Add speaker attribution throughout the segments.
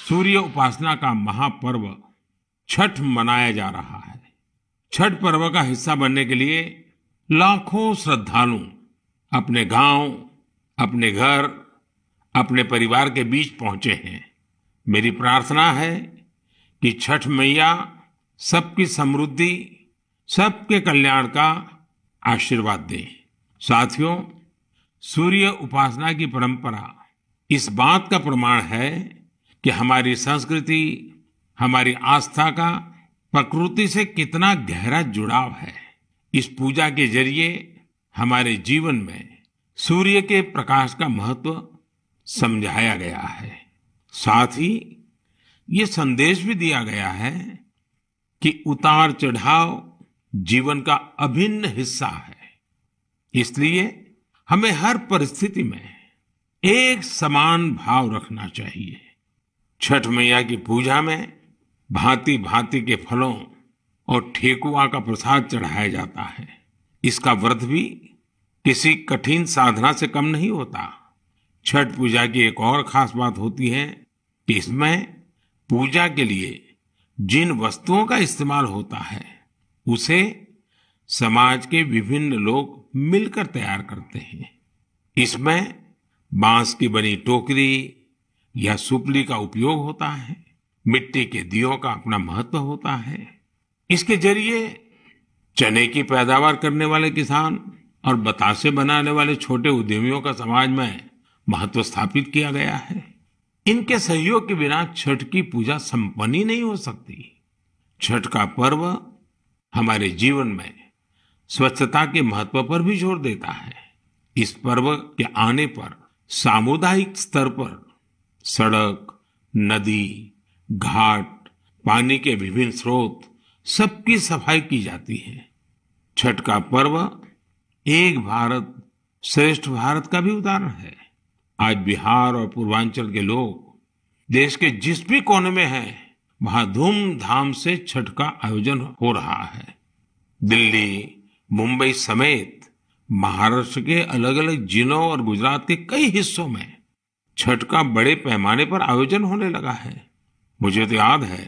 Speaker 1: सूर्य उपासना का महापर्व छठ मनाया जा रहा है। छठ पर्व का हिस्सा बनने के लिए लाखों श्रद्धालु अपने गांव, अपने घर, अपने परिवार के बीच पहुंचे हैं। मेरी प्रार्थना है कि छठ मैया सबकी समृद्धि, सबके कल्याण का आशीर्वाद दें। साथियों, सूर्य उपासना की परंपरा इस बात का प्रमाण है कि हमारी संस्कृति, हमारी आस्था का प्रकृति से कितना गहरा जुड़ाव है। इस पूजा के जरिए हमारे जीवन में सूर्य के प्रकाश का महत्व समझाया गया है। साथ ही ये संदेश भी दिया गया है कि उतार चढ़ाव जीवन का अभिन्न हिस्सा है। इसलिए हमें हर परिस्थिति में एक समान भाव रखना चाहिए। छठ मैया की पूजा में भांति भांति के फलों और ठेकुआ का प्रसाद चढ़ाया जाता है। इसका व्रत भी किसी कठिन साधना से कम नहीं होता। छठ पूजा की एक और खास बात होती है कि इसमें पूजा के लिए जिन वस्तुओं का इस्तेमाल होता है उसे समाज के विभिन्न लोग मिलकर तैयार करते हैं। इसमें बांस की बनी टोकरी या सुपली का उपयोग होता है। मिट्टी के दियों का अपना महत्व होता है। इसके जरिए चने की पैदावार करने वाले किसान और बतासे बनाने वाले छोटे उद्यमियों का समाज में महत्व स्थापित किया गया है। इनके सहयोग के बिना छठ की पूजा संपन्न ही नहीं हो सकती। छठ का पर्व हमारे जीवन में स्वच्छता के महत्व पर भी जोर देता है। इस पर्व के आने पर सामुदायिक स्तर पर सड़क, नदी, घाट, पानी के विभिन्न स्रोत सबकी सफाई की जाती है। छठ का पर्व एक भारत श्रेष्ठ भारत का भी उदाहरण है। आज बिहार और पूर्वांचल के लोग देश के जिस भी कोने में हैं, वहां धूमधाम से छठ का आयोजन हो रहा है। दिल्ली, मुंबई समेत महाराष्ट्र के अलग अलग जिलों और गुजरात के कई हिस्सों में छठ का बड़े पैमाने पर आयोजन होने लगा है। मुझे तो याद है,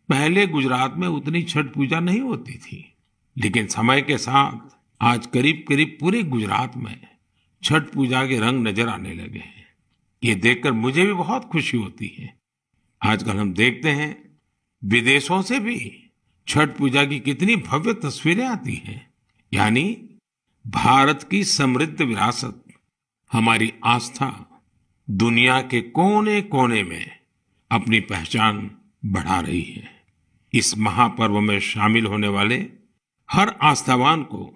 Speaker 1: पहले गुजरात में उतनी छठ पूजा नहीं होती थी, लेकिन समय के साथ आज करीब करीब पूरे गुजरात में छठ पूजा के रंग नजर आने लगे हैं। ये देखकर मुझे भी बहुत खुशी होती है। आजकल हम देखते हैं विदेशों से भी छठ पूजा की कितनी भव्य तस्वीरें आती हैं। यानी भारत की समृद्ध विरासत, हमारी आस्था दुनिया के कोने कोने में अपनी पहचान बढ़ा रही है। इस महापर्व में शामिल होने वाले हर आस्थावान को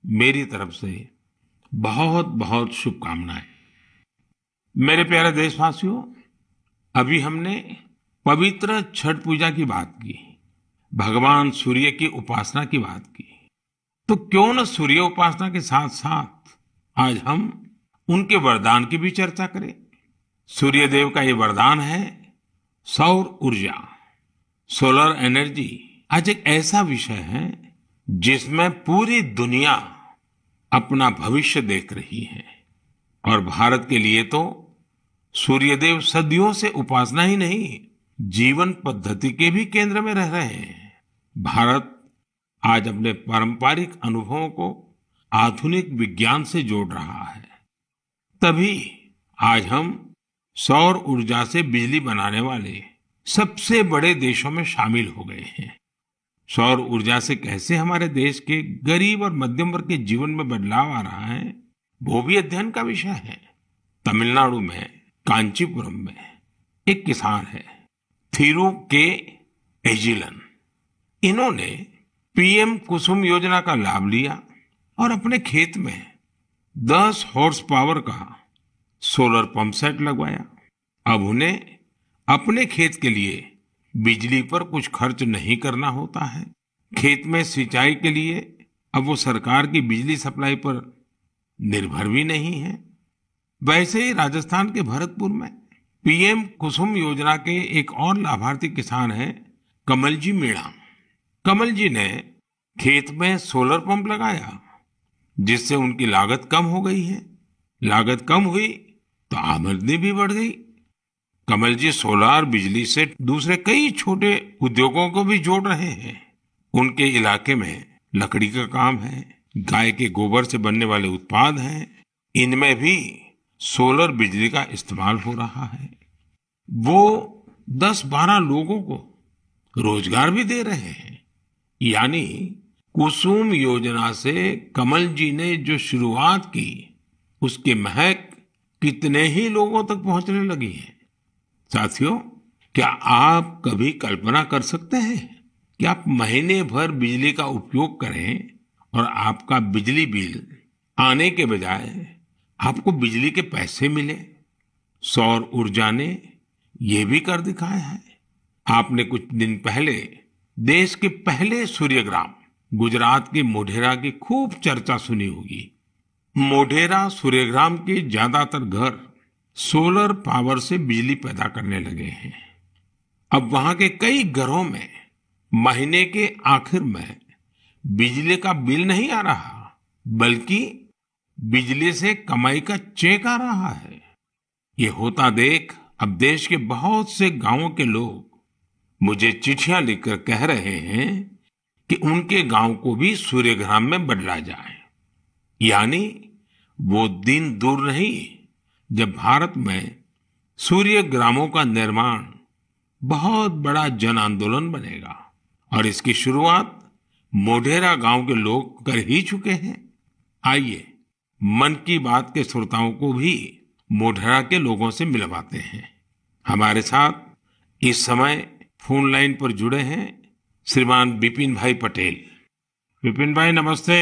Speaker 1: मेरी तरफ से बहुत बहुत शुभकामनाएं। मेरे प्यारे देशवासियों, अभी हमने पवित्र छठ पूजा की बात की, भगवान सूर्य की उपासना की बात की। तो क्यों न सूर्य उपासना के साथ साथ आज हम उनके वरदान की भी चर्चा करें। सूर्य देव का ये वरदान है सौर ऊर्जा, सोलर एनर्जी। आज एक ऐसा विषय है जिसमें पूरी दुनिया अपना भविष्य देख रही है। और भारत के लिए तो सूर्यदेव सदियों से उपासना ही नहीं, जीवन पद्धति के भी केंद्र में रह रहे हैं। भारत आज अपने पारंपरिक अनुभवों को आधुनिक विज्ञान से जोड़ रहा है। तभी आज हम सौर ऊर्जा से बिजली बनाने वाले सबसे बड़े देशों में शामिल हो गए हैं। सौर ऊर्जा से कैसे हमारे देश के गरीब और मध्यम वर्ग के जीवन में बदलाव आ रहा है, वो भी अध्ययन का विषय है। तमिलनाडु में कांचीपुरम में एक किसान है, थिरु के एजिलन। इन्होंने पीएम कुसुम योजना का लाभ लिया और अपने खेत में 10 हॉर्स पावर का सोलर पंप सेट लगवाया। अब उन्हें अपने खेत के लिए बिजली पर कुछ खर्च नहीं करना होता है। खेत में सिंचाई के लिए अब वो सरकार की बिजली सप्लाई पर निर्भर भी नहीं है। वैसे ही राजस्थान के भरतपुर में पीएम कुसुम योजना के एक और लाभार्थी किसान हैं कमल जी मीणा। कमल जी ने खेत में सोलर पंप लगाया, जिससे उनकी लागत कम हो गई है। लागत कम हुई तो आमदनी भी बढ़ गई। कमल जी सोलार बिजली से दूसरे कई छोटे उद्योगों को भी जोड़ रहे हैं। उनके इलाके में लकड़ी का काम है, गाय के गोबर से बनने वाले उत्पाद हैं, इनमें भी सोलर बिजली का इस्तेमाल हो रहा है। वो 10-12 लोगों को रोजगार भी दे रहे हैं। यानी कुसुम योजना से कमल जी ने जो शुरुआत की, उसकी महक कितने ही लोगों तक पहुंचने लगी है। साथियों, क्या आप कभी कल्पना कर सकते हैं कि आप महीने भर बिजली का उपयोग करें और आपका बिजली बिल आने के बजाय आपको बिजली के पैसे मिले? सौर ऊर्जा ने ये भी कर दिखाया है। आपने कुछ दिन पहले देश के पहले सूर्यग्राम गुजरात के मोढेरा की खूब चर्चा सुनी होगी। मोढेरा सूर्यग्राम के ज्यादातर घर सोलर पावर से बिजली पैदा करने लगे हैं। अब वहां के कई घरों में महीने के आखिर में बिजली का बिल नहीं आ रहा, बल्कि बिजली से कमाई का चेक आ रहा है। ये होता देख अब देश के बहुत से गांवों के लोग मुझे चिट्ठियां लिखकर कह रहे हैं कि उनके गांव को भी सूर्यग्राम में बदला जाए। यानी वो दिन दूर नहीं जब भारत में सूर्य ग्रामों का निर्माण बहुत बड़ा जन आंदोलन बनेगा। और इसकी शुरुआत मोढेरा गांव के लोग कर ही चुके हैं। आइए मन की बात के श्रोताओं को भी मोढेरा के लोगों से मिलवाते हैं। हमारे साथ इस समय फोन लाइन पर जुड़े हैं श्रीमान बिपिन भाई पटेल। बिपिन भाई नमस्ते।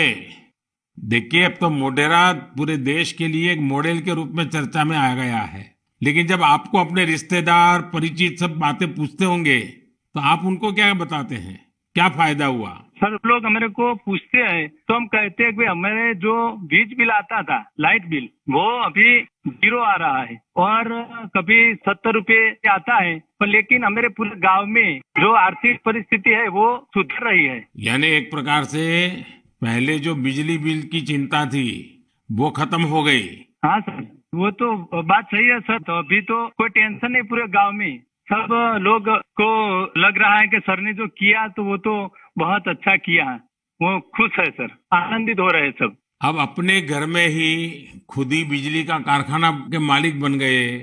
Speaker 1: देखिए, अब तो मोढेरा पूरे देश के लिए एक मॉडल के रूप में चर्चा में आ गया है, लेकिन जब आपको अपने रिश्तेदार परिचित सब बातें पूछते होंगे तो आप उनको क्या बताते हैं? क्या फायदा हुआ?
Speaker 2: सर, लोग मेरे को पूछते हैं तो हम कहते हैं कि हमारे जो बिजली बिल आता था, लाइट बिल, वो अभी 0 आ रहा है और कभी 70 रुपए आता है, पर लेकिन हमारे पूरे गांव में जो आर्थिक परिस्थिति है वो सुधर रही है।
Speaker 1: यानी एक प्रकार से पहले जो बिजली बिल की चिंता थी वो खत्म हो गई।
Speaker 2: हाँ सर, वो तो बात सही है सर। तो अभी तो कोई टेंशन नहीं पूरे गांव में। सब लोग को लग रहा है कि सर ने जो किया तो वो तो बहुत अच्छा किया है। वो खुश है सर, आनंदित हो रहे हैं सब।
Speaker 1: अब अपने घर में ही खुद ही बिजली का कारखाना के मालिक बन गए,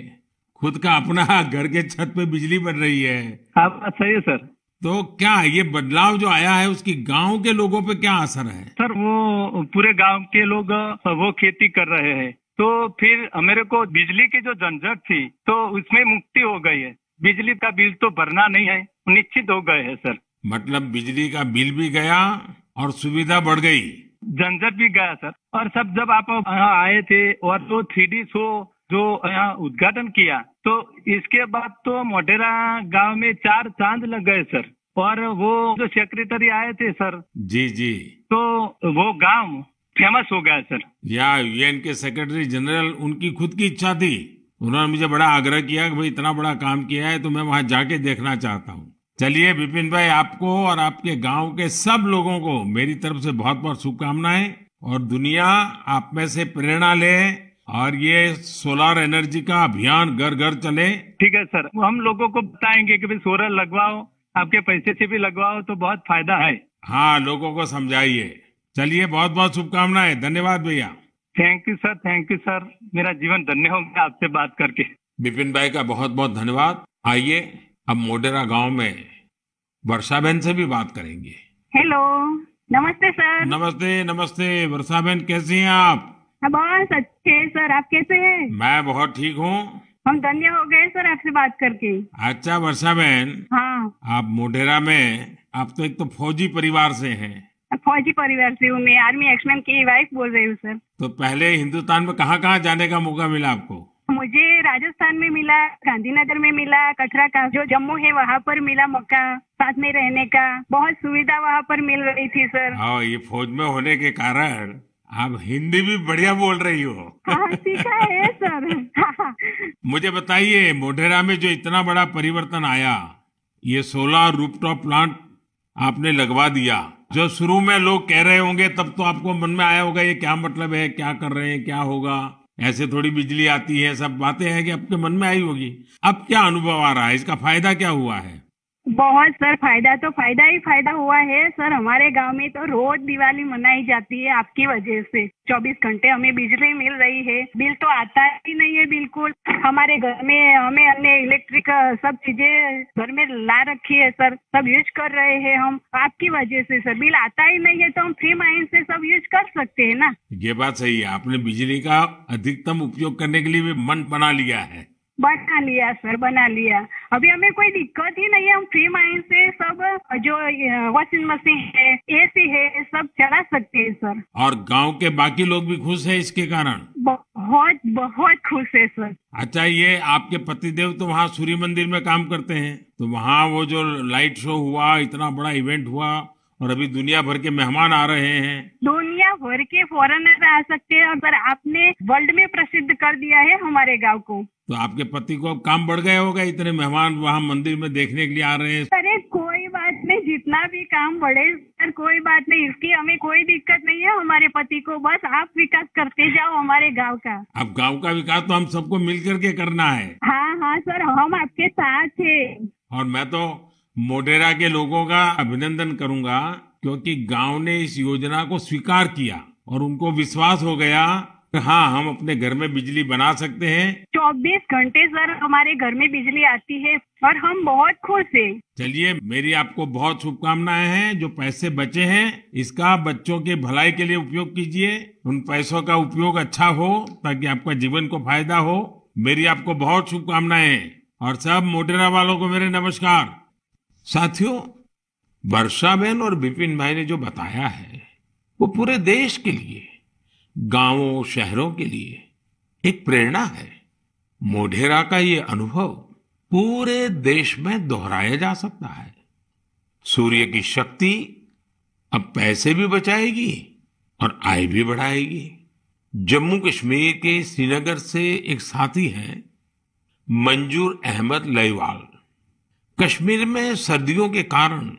Speaker 1: खुद का अपना घर के छत पे बिजली बन रही है।
Speaker 2: हाँ, बात सही है सर।
Speaker 1: तो क्या ये बदलाव जो आया है उसकी गांव के लोगों पे क्या असर है?
Speaker 2: सर, वो पूरे गांव के लोग वो खेती कर रहे हैं, तो फिर मेरे को बिजली की जो झंझट थी तो उसमें मुक्ति हो गई है। बिजली का बिल तो भरना नहीं है, निश्चित हो गए है सर।
Speaker 1: मतलब बिजली का बिल भी गया और सुविधा बढ़ गई,
Speaker 2: झंझट भी गया सर। और सब जब आप यहाँ आए थे और तो 3D शो जो यहाँ उद्घाटन किया, तो इसके बाद तो मोढेरा गांव में 4 चांद लग गए सर। और वो जो सेक्रेटरी आए थे सर,
Speaker 1: जी जी,
Speaker 2: तो वो गांव फेमस हो गया सर।
Speaker 1: या यूएन के सेक्रेटरी जनरल, उनकी खुद की इच्छा थी, उन्होंने मुझे बड़ा आग्रह किया कि भाई इतना बड़ा काम किया है तो मैं वहां जाके देखना चाहता हूँ। चलिए बिपिन भाई, आपको और आपके गांव के सब लोगों को मेरी तरफ से बहुत बहुत शुभकामनाएं, और दुनिया आप में से प्रेरणा ले और ये सोलर एनर्जी का अभियान घर घर चले।
Speaker 2: ठीक है सर, हम लोगों को बताएंगे कि भाई सोलर लगवाओ, आपके पैसे से भी लगवाओ तो बहुत फायदा है।
Speaker 1: हाँ, लोगों को समझाइए। चलिए, बहुत बहुत शुभकामनाएं। धन्यवाद भैया।
Speaker 2: Thank you sir, thank you sir. मेरा जीवन धन्य हो गया आपसे बात करके।
Speaker 1: बिपिन भाई का बहुत बहुत धन्यवाद। आइए अब मोढेरा गांव में वर्षा बहन से भी बात करेंगे।
Speaker 3: हेलो, नमस्ते सर।
Speaker 1: नमस्ते नमस्ते। वर्षा बहन कैसी हैं आप?
Speaker 3: बहुत अच्छे सर, आप कैसे हैं?
Speaker 1: मैं बहुत ठीक हूँ।
Speaker 3: हम धन्य हो गए सर आपसे बात करके।
Speaker 1: अच्छा वर्षा बहन,
Speaker 3: हाँ,
Speaker 1: आप मोढेरा में, आप तो एक तो फौजी परिवार से हैं।
Speaker 3: फौजी परिवार से हूँ मैं, आर्मी एक्समैन की वाइफ बोल रही हूँ सर।
Speaker 1: तो पहले हिंदुस्तान में कहाँ कहाँ जाने का मौका मिला आपको?
Speaker 3: मुझे राजस्थान में मिला, गांधीनगर में मिला, कटरा का जो जम्मू है वहाँ पर मिला मौका, साथ में रहने का बहुत सुविधा वहाँ पर मिल रही थी सर।
Speaker 1: हाँ, ये फौज में होने के कारण आप हिंदी भी बढ़िया बोल रही हो।
Speaker 3: हाँ, सीखा है सर।
Speaker 1: मुझे बताइए, मोढेरा में जो इतना बड़ा परिवर्तन आया, ये सोलर रूफटॉप प्लांट आपने लगवा दिया, जो शुरू में लोग कह रहे होंगे तब तो आपको मन में आया होगा ये क्या मतलब है, क्या कर रहे हैं, क्या होगा, ऐसे थोड़ी बिजली आती है, सब बातें हैं कि आपके मन में आई होगी। अब क्या अनुभव आ रहा है, इसका फायदा क्या हुआ है?
Speaker 3: बहुत सर, फायदा तो फायदा ही फायदा हुआ है सर। हमारे गांव में तो रोज दिवाली मनाई जाती है आपकी वजह से। 24 घंटे हमें बिजली मिल रही है, बिल तो आता ही नहीं है बिल्कुल। हमारे घर में हमें अन्य इलेक्ट्रिक सब चीजें घर में ला रखी है सर, सब यूज कर रहे हैं हम आपकी वजह से सर। बिल आता ही नहीं है तो हम फ्री माइंड से सब यूज कर सकते हैं ना।
Speaker 1: ये बात सही है, आपने बिजली का अधिकतम उपयोग करने के लिए भी मन बना लिया है।
Speaker 3: बना लिया सर, बना लिया। अभी हमें कोई दिक्कत ही नहीं है, हम फ्री माइंड से सब जो वॉशिंग मशीन है, एसी है, सब चला सकते हैं सर।
Speaker 1: और गांव के बाकी लोग भी खुश हैं इसके कारण?
Speaker 3: बहुत बहुत खुश है सर।
Speaker 1: अच्छा, ये आपके पतिदेव तो वहाँ सूर्य मंदिर में काम करते हैं, तो वहाँ वो जो लाइट शो हुआ, इतना बड़ा इवेंट हुआ, और अभी दुनिया भर के मेहमान आ रहे हैं।
Speaker 3: दुनिया भर के फॉरेनर आ सकते हैं, और आपने वर्ल्ड में प्रसिद्ध कर दिया है हमारे गांव को।
Speaker 1: तो आपके पति को अब काम बढ़ गया होगा, इतने मेहमान वहाँ मंदिर में देखने के लिए आ रहे हैं।
Speaker 3: अरे कोई बात नहीं, जितना भी काम बढ़े सर, कोई बात नहीं, इसकी हमें कोई दिक्कत नहीं है हमारे पति को। बस आप विकास करते जाओ हमारे गांव का।
Speaker 1: अब गांव का विकास तो हम सबको मिल करके करना है।
Speaker 3: हाँ हाँ सर, हम आपके साथ हैं। और
Speaker 1: मैं तो मोढेरा के लोगों का अभिनंदन करूंगा, क्योंकि गांव ने इस योजना को स्वीकार किया और उनको विश्वास हो गया कि हाँ, हम अपने घर में बिजली बना सकते हैं।
Speaker 3: 24 घंटे सर हमारे घर में बिजली आती है और हम बहुत खुश हैं।
Speaker 1: चलिए, मेरी आपको बहुत शुभकामनाएं हैं। जो पैसे बचे हैं, इसका बच्चों के भलाई के लिए उपयोग कीजिए। उन पैसों का उपयोग अच्छा हो ताकि आपका जीवन को फायदा हो। मेरी आपको बहुत शुभकामनाएं, और सब मोढेरा वालों को मेरे नमस्कार। साथियों, वर्षाबेन और विपिन भाई ने जो बताया है, वो पूरे देश के लिए, गांवों शहरों के लिए एक प्रेरणा है। मोढेरा का ये अनुभव पूरे देश में दोहराया जा सकता है। सूर्य की शक्ति अब पैसे भी बचाएगी और आय भी बढ़ाएगी। जम्मू कश्मीर के श्रीनगर से एक साथी हैं मंजूर अहमद लईवाल। कश्मीर में सर्दियों के कारण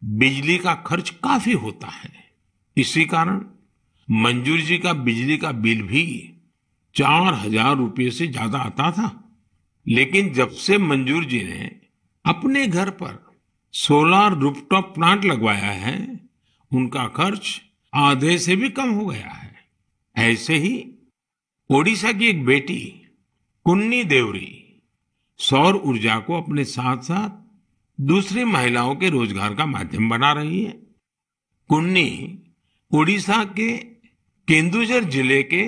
Speaker 1: बिजली का खर्च काफी होता है। इसी कारण मंजूर जी का बिजली का बिल भी 4,000 रुपये से ज्यादा आता था। लेकिन जब से मंजूर जी ने अपने घर पर सोलर रूफटॉप प्लांट लगवाया है, उनका खर्च आधे से भी कम हो गया है। ऐसे ही ओडिशा की एक बेटी कुन्नी देवरी सौर ऊर्जा को अपने साथ साथ दूसरी महिलाओं के रोजगार का माध्यम बना रही है। कुन्नी ओडिशा के केंदुझर जिले के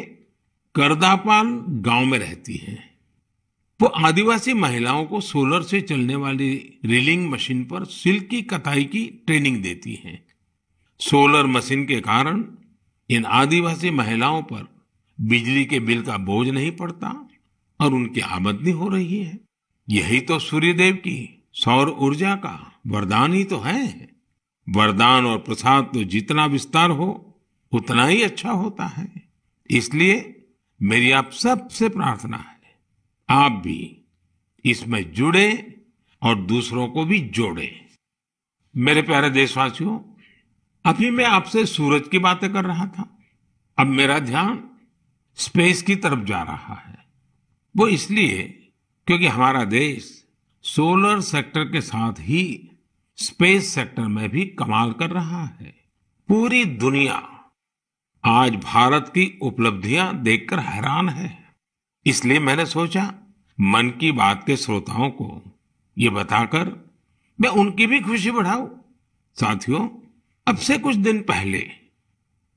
Speaker 1: करदापाल गांव में रहती है। वो आदिवासी महिलाओं को सोलर से चलने वाली रीलिंग मशीन पर सिल्क की कताई की ट्रेनिंग देती हैं। सोलर मशीन के कारण इन आदिवासी महिलाओं पर बिजली के बिल का बोझ नहीं पड़ता और उनकी आमदनी हो रही है। यही तो सूर्यदेव की सौर ऊर्जा का वरदान ही तो है। वरदान और प्रसाद तो जितना विस्तार हो उतना ही अच्छा होता है। इसलिए मेरी आप सबसे प्रार्थना है, आप भी इसमें जुड़े और दूसरों को भी जोड़े। मेरे प्यारे देशवासियों, अभी मैं आपसे सूरज की बातें कर रहा था। अब मेरा ध्यान स्पेस की तरफ जा रहा है। वो इसलिए क्योंकि हमारा देश सोलर सेक्टर के साथ ही स्पेस सेक्टर में भी कमाल कर रहा है। पूरी दुनिया आज भारत की उपलब्धियां देखकर हैरान है। इसलिए मैंने सोचा मन की बात के श्रोताओं को ये बताकर मैं उनकी भी खुशी बढ़ाऊं। साथियों, अब से कुछ दिन पहले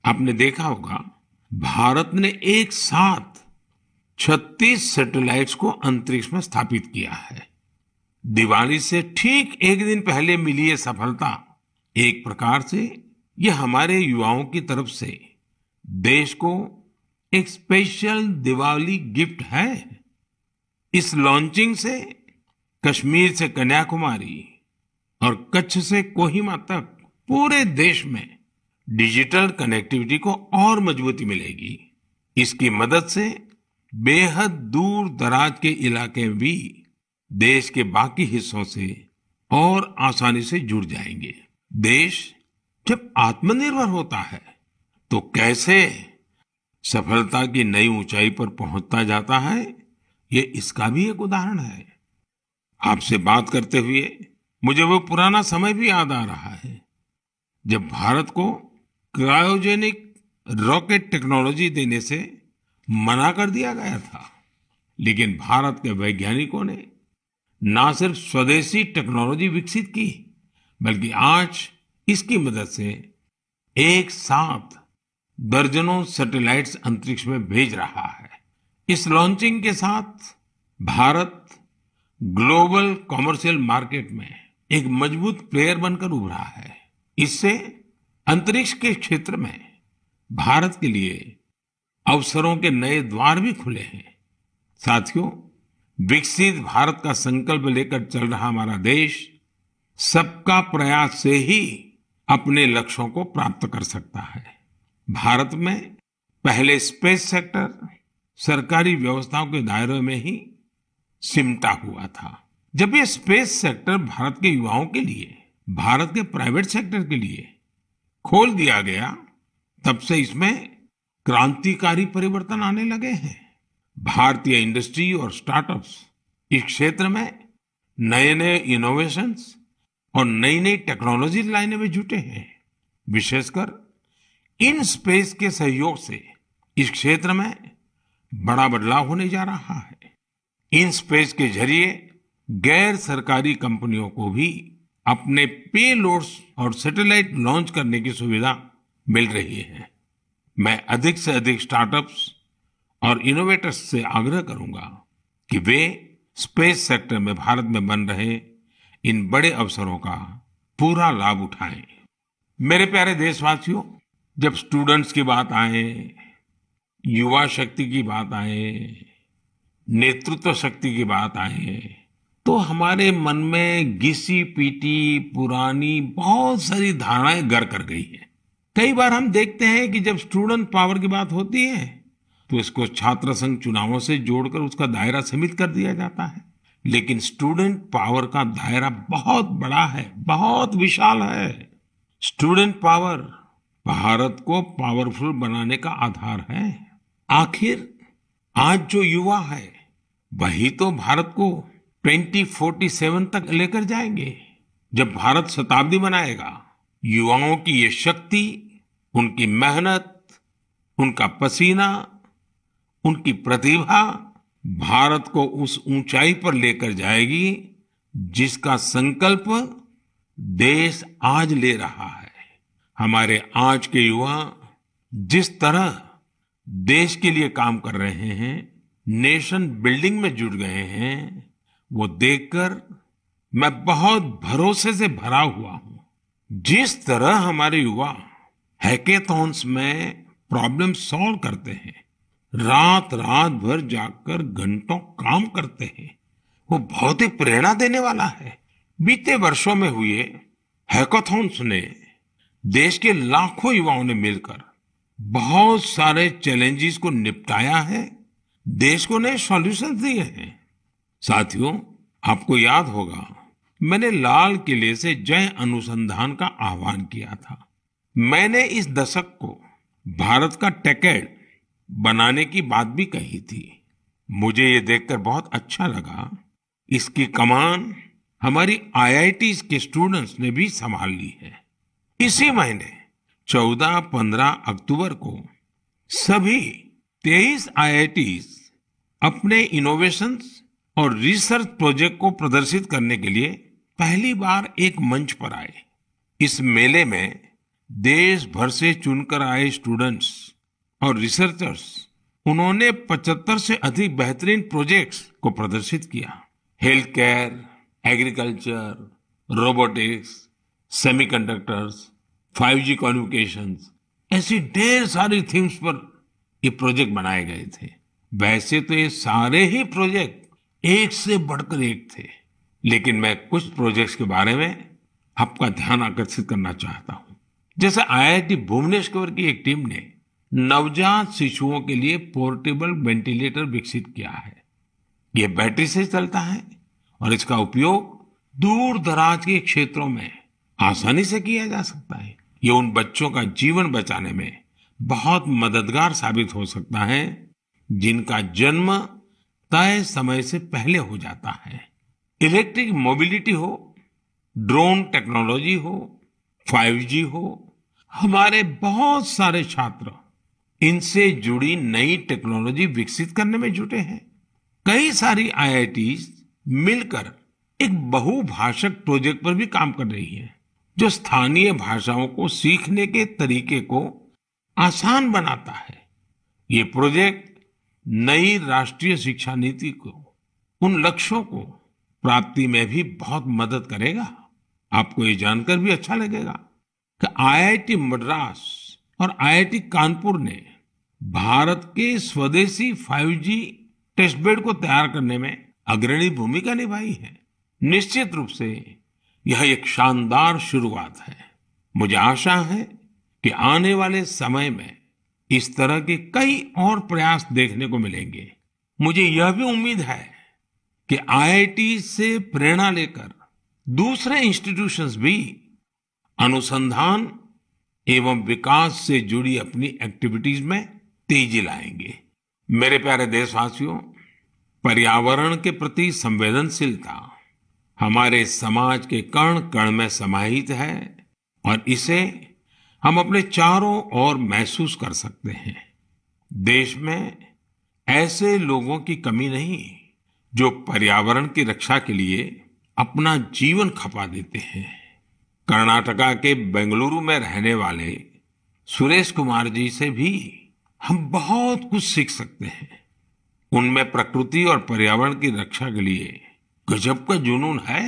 Speaker 1: आपने देखा होगा, भारत ने एक साथ 36 सैटेलाइट्स को अंतरिक्ष में स्थापित किया है। दिवाली से ठीक एक दिन पहले मिली ये सफलता एक प्रकार से ये हमारे युवाओं की तरफ से देश को एक स्पेशल दिवाली गिफ्ट है। इस लॉन्चिंग से कश्मीर से कन्याकुमारी और कच्छ से कोहिमा तक पूरे देश में डिजिटल कनेक्टिविटी को और मजबूती मिलेगी। इसकी मदद से बेहद दूर दराज के इलाके भी देश के बाकी हिस्सों से और आसानी से जुड़ जाएंगे। देश जब आत्मनिर्भर होता है तो कैसे सफलता की नई ऊंचाई पर पहुंचता जाता है, ये इसका भी एक उदाहरण है। आपसे बात करते हुए मुझे वो पुराना समय भी याद आ रहा है जब भारत को क्रायोजेनिक रॉकेट टेक्नोलॉजी देने से मना कर दिया गया था, लेकिन भारत के वैज्ञानिकों ने ना सिर्फ स्वदेशी टेक्नोलॉजी विकसित की, बल्कि आज इसकी मदद से एक साथ दर्जनों सैटेलाइट्स अंतरिक्ष में भेज रहा है। इस लॉन्चिंग के साथ भारत ग्लोबल कॉमर्शियल मार्केट में एक मजबूत प्लेयर बनकर उभरा है। इससे अंतरिक्ष के क्षेत्र में भारत के लिए अवसरों के नए द्वार भी खुले हैं। साथियों, विकसित भारत का संकल्प लेकर चल रहा हमारा देश सबका प्रयास से ही अपने लक्ष्यों को प्राप्त कर सकता है। भारत में पहले स्पेस सेक्टर सरकारी व्यवस्थाओं के दायरे में ही सिमटा हुआ था। जब ये स्पेस सेक्टर भारत के युवाओं के लिए, भारत के प्राइवेट सेक्टर के लिए खोल दिया गया, तब से इसमें क्रांतिकारी परिवर्तन आने लगे हैं। भारतीय इंडस्ट्री और स्टार्टअप्स इस क्षेत्र में नए नए इनोवेशंस और नई नई टेक्नोलॉजी लाने में जुटे हैं। विशेषकर इन स्पेस के सहयोग से इस क्षेत्र में बड़ा बदलाव होने जा रहा है। इन स्पेस के जरिए गैर सरकारी कंपनियों को भी अपने पेलोड्स और सैटेलाइट लॉन्च करने की सुविधा मिल रही है। मैं अधिक से अधिक स्टार्टअप्स और इनोवेटर्स से आग्रह करूंगा कि वे स्पेस सेक्टर में भारत में बन रहे इन बड़े अवसरों का पूरा लाभ उठाएं। मेरे प्यारे देशवासियों, जब स्टूडेंट्स की बात आए, युवा शक्ति की बात आए, नेतृत्व शक्ति की बात आए, तो हमारे मन में घिसी पीटी पुरानी बहुत सारी धारणाएं घर कर गई हैं। कई बार हम देखते हैं कि जब स्टूडेंट पावर की बात होती है तो इसको छात्र संघ चुनावों से जोड़कर उसका दायरा सीमित कर दिया जाता है, लेकिन स्टूडेंट पावर का दायरा बहुत बड़ा है, बहुत विशाल है। स्टूडेंट पावर भारत को पावरफुल बनाने का आधार है। आखिर आज जो युवा है वही तो भारत को 2047 तक लेकर जाएंगे। जब भारत शताब्दी मनाएगा, युवाओं की ये शक्ति, उनकी मेहनत, उनका पसीना, उनकी प्रतिभा भारत को उस ऊंचाई पर लेकर जाएगी जिसका संकल्प देश आज ले रहा है। हमारे आज के युवा जिस तरह देश के लिए काम कर रहे हैं, नेशन बिल्डिंग में जुट गए हैं, वो देखकर मैं बहुत भरोसे से भरा हुआ हूं। जिस तरह हमारे युवा हैकेथॉन्स में प्रॉब्लम सॉल्व करते हैं, रात रात भर जाकर घंटों काम करते हैं, वो बहुत ही प्रेरणा देने वाला है। बीते वर्षों में हुए हैकाथॉन्स ने देश के लाखों युवाओं ने मिलकर बहुत सारे चैलेंजेस को निपटाया है, देश को नए सॉल्यूशन दिए हैं। साथियों, आपको याद होगा मैंने लाल किले से जय अनुसंधान का आह्वान किया था। मैंने इस दशक को भारत का टेकेड बनाने की बात भी कही थी। मुझे ये देखकर बहुत अच्छा लगा, इसकी कमान हमारी आईआईटीज के स्टूडेंट्स ने भी संभाल ली है। इसी महीने 14-15 अक्टूबर को सभी 23 आईआईटीज अपने इनोवेशंस और रिसर्च प्रोजेक्ट को प्रदर्शित करने के लिए पहली बार एक मंच पर आए। इस मेले में देश भर से चुनकर आए स्टूडेंट्स और रिसर्चर्स, उन्होंने 75 से अधिक बेहतरीन प्रोजेक्ट्स को प्रदर्शित किया। Health care, agriculture, robotics, semiconductors, 5G communications, ऐसी ढेर सारी थीम्स पर ये प्रोजेक्ट बनाए गए थे। वैसे तो ये सारे ही प्रोजेक्ट एक से बढ़कर एक थे, लेकिन मैं कुछ प्रोजेक्ट्स के बारे में आपका ध्यान आकर्षित करना चाहता हूं। जैसे आईआईटी भुवनेश्वर की एक टीम ने नवजात शिशुओं के लिए पोर्टेबल वेंटिलेटर विकसित किया है। ये बैटरी से चलता है और इसका उपयोग दूर दराज के क्षेत्रों में आसानी से किया जा सकता है। ये उन बच्चों का जीवन बचाने में बहुत मददगार साबित हो सकता है, जिनका जन्म तय समय से पहले हो जाता है। इलेक्ट्रिक मोबिलिटी हो, ड्रोन टेक्नोलॉजी हो, 5G हो, हमारे बहुत सारे छात्र इनसे जुड़ी नई टेक्नोलॉजी विकसित करने में जुटे हैं। कई सारी IITs मिलकर एक बहुभाषक प्रोजेक्ट पर भी काम कर रही है, जो स्थानीय भाषाओं को सीखने के तरीके को आसान बनाता है। ये प्रोजेक्ट नई राष्ट्रीय शिक्षा नीति को, उन लक्ष्यों को प्राप्ति में भी बहुत मदद करेगा। आपको ये जानकर भी अच्छा लगेगा कि IIT मद्रास और IIT कानपुर ने भारत के स्वदेशी 5G टेस्टबेड को तैयार करने में अग्रणी भूमिका निभाई है। निश्चित रूप से यह एक शानदार शुरुआत है। मुझे आशा है कि आने वाले समय में इस तरह के कई और प्रयास देखने को मिलेंगे। मुझे यह भी उम्मीद है कि IIT से प्रेरणा लेकर दूसरे इंस्टीट्यूशंस भी अनुसंधान एवं विकास से जुड़ी अपनी एक्टिविटीज में तेजी लाएंगे। मेरे प्यारे देशवासियों, पर्यावरण के प्रति संवेदनशीलता हमारे समाज के कण कण में समाहित है और इसे हम अपने चारों ओर महसूस कर सकते हैं। देश में ऐसे लोगों की कमी नहीं जो पर्यावरण की रक्षा के लिए अपना जीवन खपा देते हैं। कर्नाटका के बेंगलुरु में रहने वाले सुरेश कुमार जी से भी हम बहुत कुछ सीख सकते हैं। उनमें प्रकृति और पर्यावरण की रक्षा के लिए गजब का जुनून है।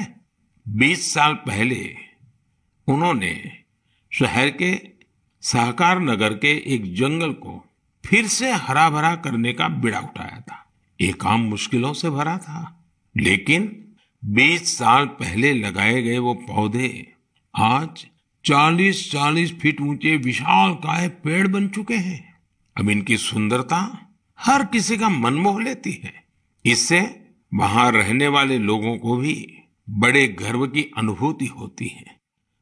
Speaker 1: 20 साल पहले उन्होंने शहर के सहकार नगर के एक जंगल को फिर से हरा भरा करने का बीड़ा उठाया था। ये काम मुश्किलों से भरा था, लेकिन 20 साल पहले लगाए गए वो पौधे आज 40-40 फीट ऊंचे विशालकाय पेड़ बन चुके हैं। अब इनकी सुंदरता हर किसी का मन मोह लेती है। इससे वहां रहने वाले लोगों को भी बड़े गर्व की अनुभूति होती है।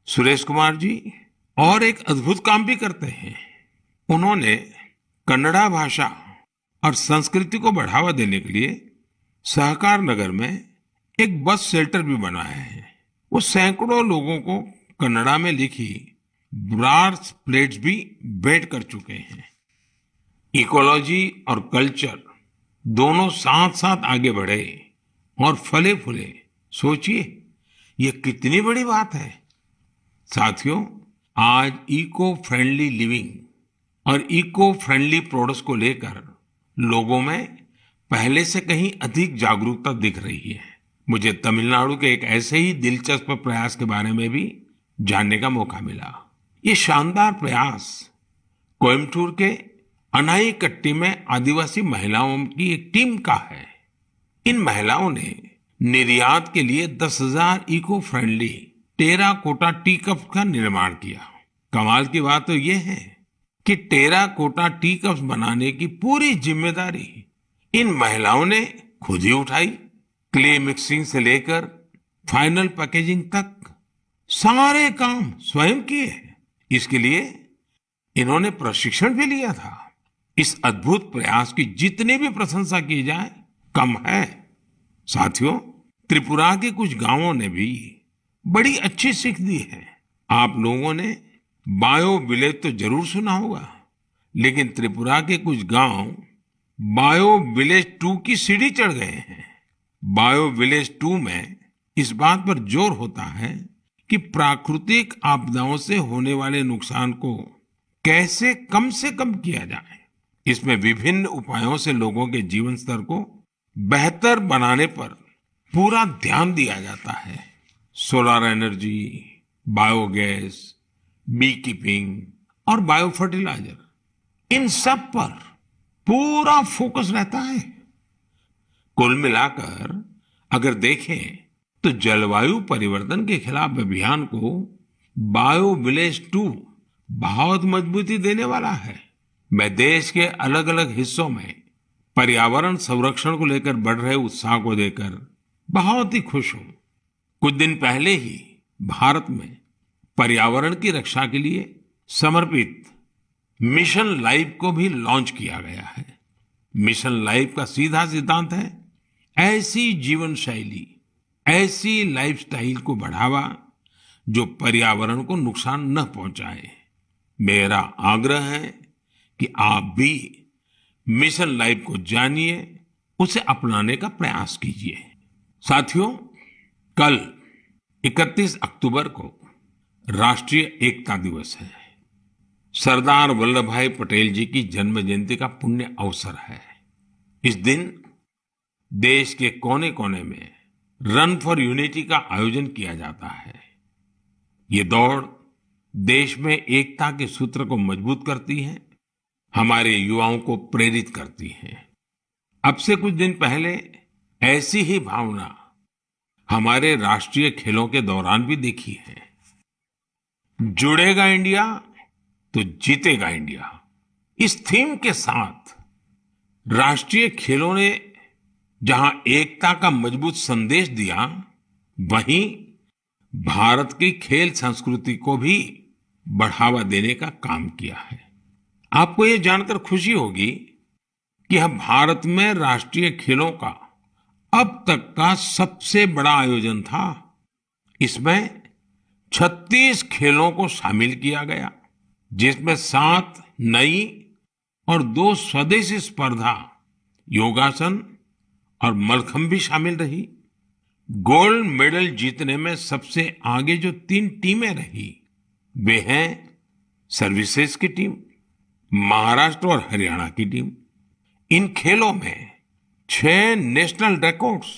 Speaker 1: सुरेश कुमार जी और एक अद्भुत काम भी करते हैं। उन्होंने कन्नड़ा भाषा और संस्कृति को बढ़ावा देने के लिए सहकार नगर में एक बस शेल्टर भी बनाया है। वो सैकड़ों लोगों को कन्नड़ा में लिखी ब्रास प्लेट्स भी भेंट कर चुके हैं। इकोलॉजी और कल्चर दोनों साथ साथ आगे बढ़े और फले फूले। सोचिए, ये कितनी बड़ी बात है। साथियों, आज इको फ्रेंडली लिविंग और इको फ्रेंडली प्रोडक्ट्स को लेकर लोगों में पहले से कहीं अधिक जागरूकता दिख रही है। मुझे तमिलनाडु के एक ऐसे ही दिलचस्प प्रयास के बारे में भी जानने का मौका मिला। ये शानदार प्रयास कोयम्बटूर के अनाईकट्टी में आदिवासी महिलाओं की एक टीम का है। इन महिलाओं ने निर्यात के लिए 10,000 eco friendly terracotta tea cup का निर्माण किया। कमाल की बात तो यह है कि टेराकोटा टी कप्स बनाने की पूरी जिम्मेदारी इन महिलाओं ने खुद ही उठाई। क्ले मिक्सिंग से लेकर फाइनल पैकेजिंग तक सारे काम स्वयं किए। इसके लिए इन्होंने प्रशिक्षण भी लिया था। इस अद्भुत प्रयास की जितनी भी प्रशंसा की जाए कम है। साथियों, त्रिपुरा के कुछ गांवों ने भी बड़ी अच्छी सीख दी है। आप लोगों ने बायो विलेज तो जरूर सुना होगा, लेकिन त्रिपुरा के कुछ गांव बायो विलेज 2 की सीढ़ी चढ़ गए हैं। बायो विलेज 2 में इस बात पर जोर होता है कि प्राकृतिक आपदाओं से होने वाले नुकसान को कैसे कम से कम किया जाए। इसमें विभिन्न उपायों से लोगों के जीवन स्तर को बेहतर बनाने पर पूरा ध्यान दिया जाता है। Solar energy, biogas, bee keeping और बायो फर्टिलाइजर, इन सब पर पूरा फोकस रहता है। कुल मिलाकर अगर देखें तो जलवायु परिवर्तन के खिलाफ अभियान को बायो विलेज 2 बहुत मजबूती देने वाला है। मैं देश के अलग अलग हिस्सों में पर्यावरण संरक्षण को लेकर बढ़ रहे उत्साह को देकर बहुत ही खुश हूं। कुछ दिन पहले ही भारत में पर्यावरण की रक्षा के लिए समर्पित मिशन लाइफ को भी लॉन्च किया गया है। मिशन लाइफ का सीधा सिद्धांत है, ऐसी जीवन शैली, ऐसी लाइफस्टाइल को बढ़ावा जो पर्यावरण को नुकसान न पहुंचाए। मेरा आग्रह है कि आप भी मिशन लाइफ को जानिए, उसे अपनाने का प्रयास कीजिए। साथियों, कल 31 अक्टूबर को राष्ट्रीय एकता दिवस है। सरदार वल्लभ भाई पटेल जी की जन्म जयंती का पुण्य अवसर है। इस दिन देश के कोने कोने में रन फॉर यूनिटी का आयोजन किया जाता है। ये दौड़ देश में एकता के सूत्र को मजबूत करती है, हमारे युवाओं को प्रेरित करती है। अब से कुछ दिन पहले ऐसी ही भावना हमारे राष्ट्रीय खेलों के दौरान भी देखी है। जुड़ेगा इंडिया तो जीतेगा इंडिया, इस थीम के साथ राष्ट्रीय खेलों ने जहां एकता का मजबूत संदेश दिया, वहीं भारत की खेल संस्कृति को भी बढ़ावा देने का काम किया है। आपको ये जानकर खुशी होगी कि यह भारत में राष्ट्रीय खेलों का अब तक का सबसे बड़ा आयोजन था। इसमें 36 खेलों को शामिल किया गया, जिसमें 7 नई और 2 स्वदेशी स्पर्धा योगासन और मलखंब भी शामिल रही। गोल्ड मेडल जीतने में सबसे आगे जो 3 टीमें रही, वे हैं सर्विसेज की टीम, महाराष्ट्र और हरियाणा की टीम। इन खेलों में 6 नेशनल रिकॉर्ड्स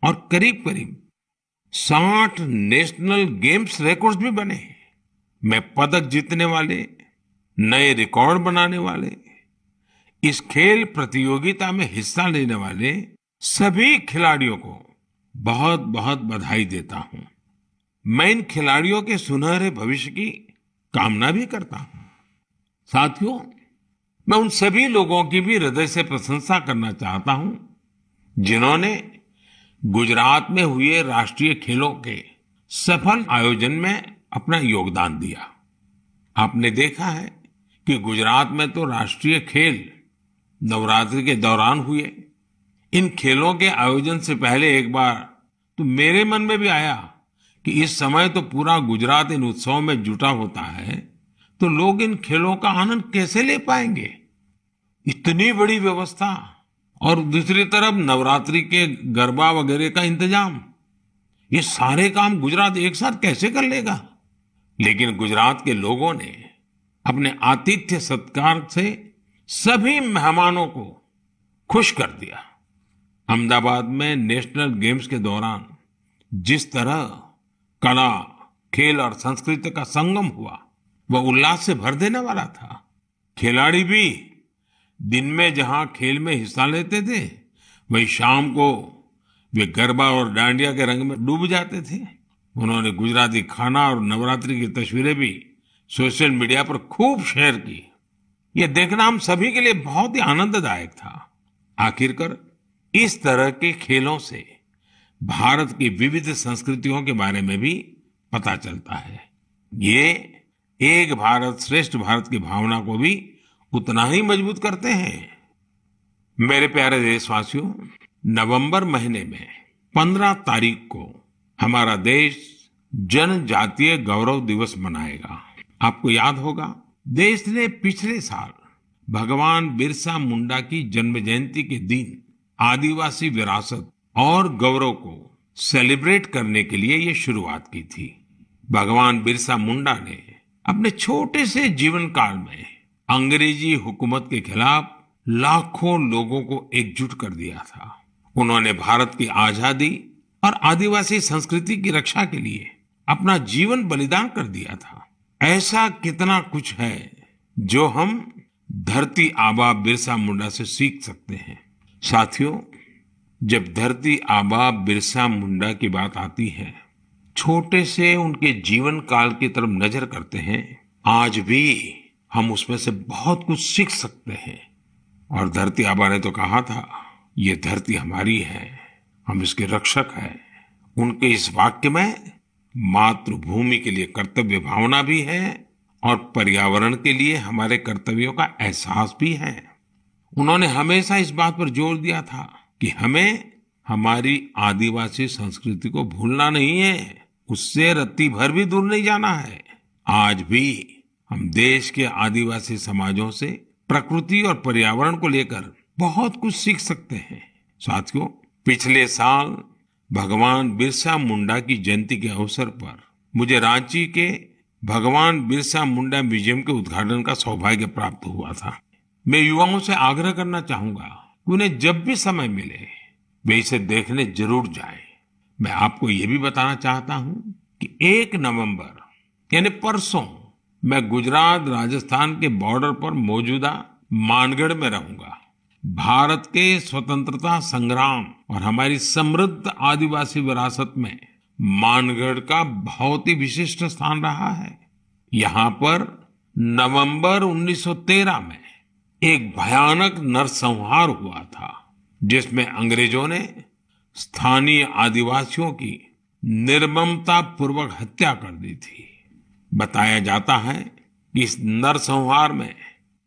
Speaker 1: और करीब करीब 60 नेशनल गेम्स रिकॉर्ड्स भी बने। मैं पदक जीतने वाले, नए रिकॉर्ड बनाने वाले, इस खेल प्रतियोगिता में हिस्सा लेने वाले सभी खिलाड़ियों को बहुत बहुत बधाई देता हूं। मैं इन खिलाड़ियों के सुनहरे भविष्य की कामना भी करता हूं। साथियों, मैं उन सभी लोगों की भी हृदय से प्रशंसा करना चाहता हूं जिन्होंने गुजरात में हुए राष्ट्रीय खेलों के सफल आयोजन में अपना योगदान दिया। आपने देखा है कि गुजरात में तो राष्ट्रीय खेल नवरात्रि के दौरान हुए। इन खेलों के आयोजन से पहले एक बार तो मेरे मन में भी आया कि इस समय तो पूरा गुजरात इन उत्सवों में जुटा होता है, तो लोग इन खेलों का आनंद कैसे ले पाएंगे। इतनी बड़ी व्यवस्था और दूसरी तरफ नवरात्रि के गरबा वगैरह का इंतजाम, ये सारे काम गुजरात एक साथ कैसे कर लेगा। लेकिन गुजरात के लोगों ने अपने आतिथ्य सत्कार से सभी मेहमानों को खुश कर दिया। अहमदाबाद में नेशनल गेम्स के दौरान जिस तरह कला, खेल और संस्कृति का संगम हुआ, वह उल्लास से भर देने वाला था। खिलाड़ी भी दिन में जहां खेल में हिस्सा लेते थे, वहीं शाम को वे गरबा और डांडिया के रंग में डूब जाते थे। उन्होंने गुजराती खाना और नवरात्रि की तस्वीरें भी सोशल मीडिया पर खूब शेयर की। यह देखना हम सभी के लिए बहुत ही आनंददायक था। आखिरकार इस तरह के खेलों से भारत की विविध संस्कृतियों के बारे में भी पता चलता है। ये एक भारत श्रेष्ठ भारत की भावना को भी उतना ही मजबूत करते हैं। मेरे प्यारे देशवासियों, नवंबर महीने में 15 तारीख को हमारा देश जनजातीय गौरव दिवस मनाएगा। आपको याद होगा, देश ने पिछले साल भगवान बिरसा मुंडा की जन्म जयंती के दिन आदिवासी विरासत और गौरव को सेलिब्रेट करने के लिए ये शुरुआत की थी। भगवान बिरसा मुंडा ने अपने छोटे से जीवन काल में अंग्रेजी हुकूमत के खिलाफ लाखों लोगों को एकजुट कर दिया था। उन्होंने भारत की आजादी और आदिवासी संस्कृति की रक्षा के लिए अपना जीवन बलिदान कर दिया था। ऐसा कितना कुछ है जो हम धरती आबा बिरसा मुंडा से सीख सकते हैं। साथियों, जब धरती आबा बिरसा मुंडा की बात आती है, छोटे से उनके जीवन काल की तरफ नजर करते हैं, आज भी हम उसमें से बहुत कुछ सीख सकते हैं। और धरती आबा ने तो कहा था, ये धरती हमारी है, हम इसके रक्षक हैं। उनके इस वाक्य में मातृभूमि के लिए कर्तव्य भावना भी है और पर्यावरण के लिए हमारे कर्तव्यों का एहसास भी है। उन्होंने हमेशा इस बात पर जोर दिया था कि हमें हमारी आदिवासी संस्कृति को भूलना नहीं है, उससे रत्ती भर भी दूर नहीं जाना है। आज भी हम देश के आदिवासी समाजों से प्रकृति और पर्यावरण को लेकर बहुत कुछ सीख सकते हैं। साथियों, पिछले साल भगवान बिरसा मुंडा की जयंती के अवसर पर मुझे रांची के भगवान बिरसा मुंडा म्यूजियम के उद्घाटन का सौभाग्य प्राप्त हुआ था। मैं युवाओं से आग्रह करना चाहूंगा कि उन्हें जब भी समय मिले वे इसे देखने जरूर जाएं। मैं आपको ये भी बताना चाहता हूं कि 1 नवंबर यानी परसों मैं गुजरात राजस्थान के बॉर्डर पर मौजूदा मानगढ़ में रहूंगा। भारत के स्वतंत्रता संग्राम और हमारी समृद्ध आदिवासी विरासत में मानगढ़ का बहुत ही विशिष्ट स्थान रहा है। यहाँ पर नवंबर 1913 में एक भयानक नरसंहार हुआ था, जिसमें अंग्रेजों ने स्थानीय आदिवासियों की निर्ममता पूर्वक हत्या कर दी थी। बताया जाता है कि इस नरसंहार में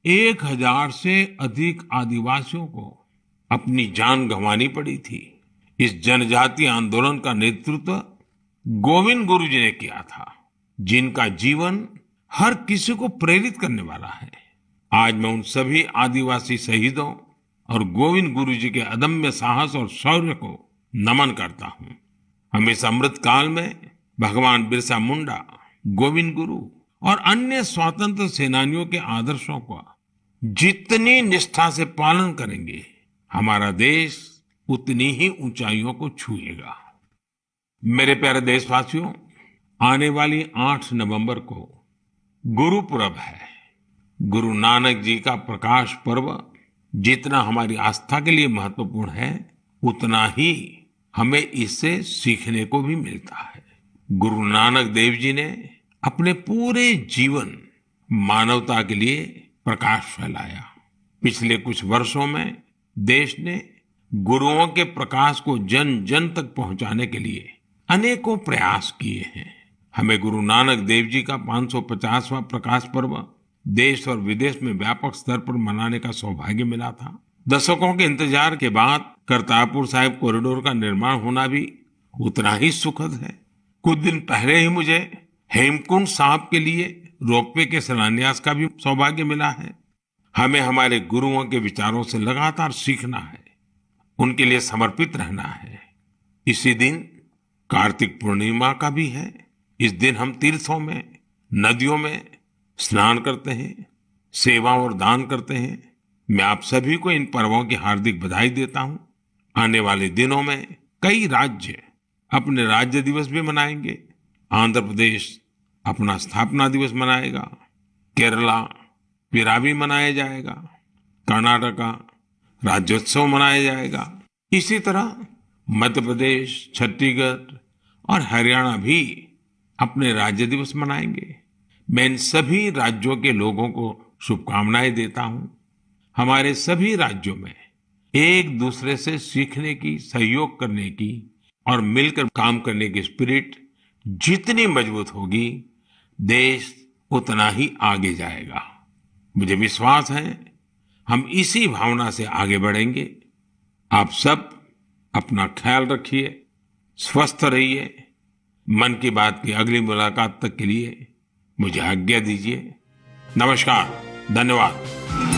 Speaker 1: 1000 से अधिक आदिवासियों को अपनी जान गंवानी पड़ी थी। इस जनजातीय आंदोलन का नेतृत्व गोविंद गुरु जी ने किया था, जिनका जीवन हर किसी को प्रेरित करने वाला है। आज मैं उन सभी आदिवासी शहीदों और गोविंद गुरु जी के अदम्य साहस और शौर्य को नमन करता हूँ। हम इस अमृत काल में भगवान बिरसा मुंडा, गोविंद गुरु और अन्य स्वतंत्र सेनानियों के आदर्शों का जितनी निष्ठा से पालन करेंगे, हमारा देश उतनी ही ऊंचाइयों को छुएगा। मेरे प्यारे देशवासियों, आने वाली 8 नवंबर को गुरुपुरब है। गुरु नानक जी का प्रकाश पर्व जितना हमारी आस्था के लिए महत्वपूर्ण है, उतना ही हमें इससे सीखने को भी मिलता है। गुरु नानक देव जी ने अपने पूरे जीवन मानवता के लिए प्रकाश फैलाया। पिछले कुछ वर्षों में देश ने गुरुओं के प्रकाश को जन जन तक पहुंचाने के लिए अनेकों प्रयास किए हैं। हमें गुरु नानक देव जी का 550वां प्रकाश पर्व देश और विदेश में व्यापक स्तर पर मनाने का सौभाग्य मिला था। दशकों के इंतजार के बाद करतारपुर साहिब कॉरिडोर का निर्माण होना भी उतना ही सुखद है। कुछ दिन पहले ही मुझे हेमकुंड साहिब के लिए रोपवे के शिलान्यास का भी सौभाग्य मिला है। हमें हमारे गुरुओं के विचारों से लगातार सीखना है, उनके लिए समर्पित रहना है। इसी दिन कार्तिक पूर्णिमा का भी है। इस दिन हम तीर्थों में, नदियों में स्नान करते हैं, सेवा और दान करते हैं। मैं आप सभी को इन पर्वों की हार्दिक बधाई देता हूं। आने वाले दिनों में कई राज्य अपने राज्य दिवस भी मनाएंगे। आंध्र प्रदेश अपना स्थापना दिवस मनाएगा, केरला पिरावी मनाया जाएगा, कर्नाटका राज्योत्सव मनाया जाएगा। इसी तरह मध्य प्रदेश, छत्तीसगढ़ और हरियाणा भी अपने राज्य दिवस मनाएंगे। मैं इन सभी राज्यों के लोगों को शुभकामनाएं देता हूं। हमारे सभी राज्यों में एक दूसरे से सीखने की, सहयोग करने की और मिलकर काम करने की स्पिरिट जितनी मजबूत होगी, देश उतना ही आगे जाएगा। मुझे विश्वास है हम इसी भावना से आगे बढ़ेंगे। आप सब अपना ख्याल रखिए, स्वस्थ रहिए। मन की बात की अगली मुलाकात तक के लिए मुझे आज्ञा दीजिए। नमस्कार, धन्यवाद।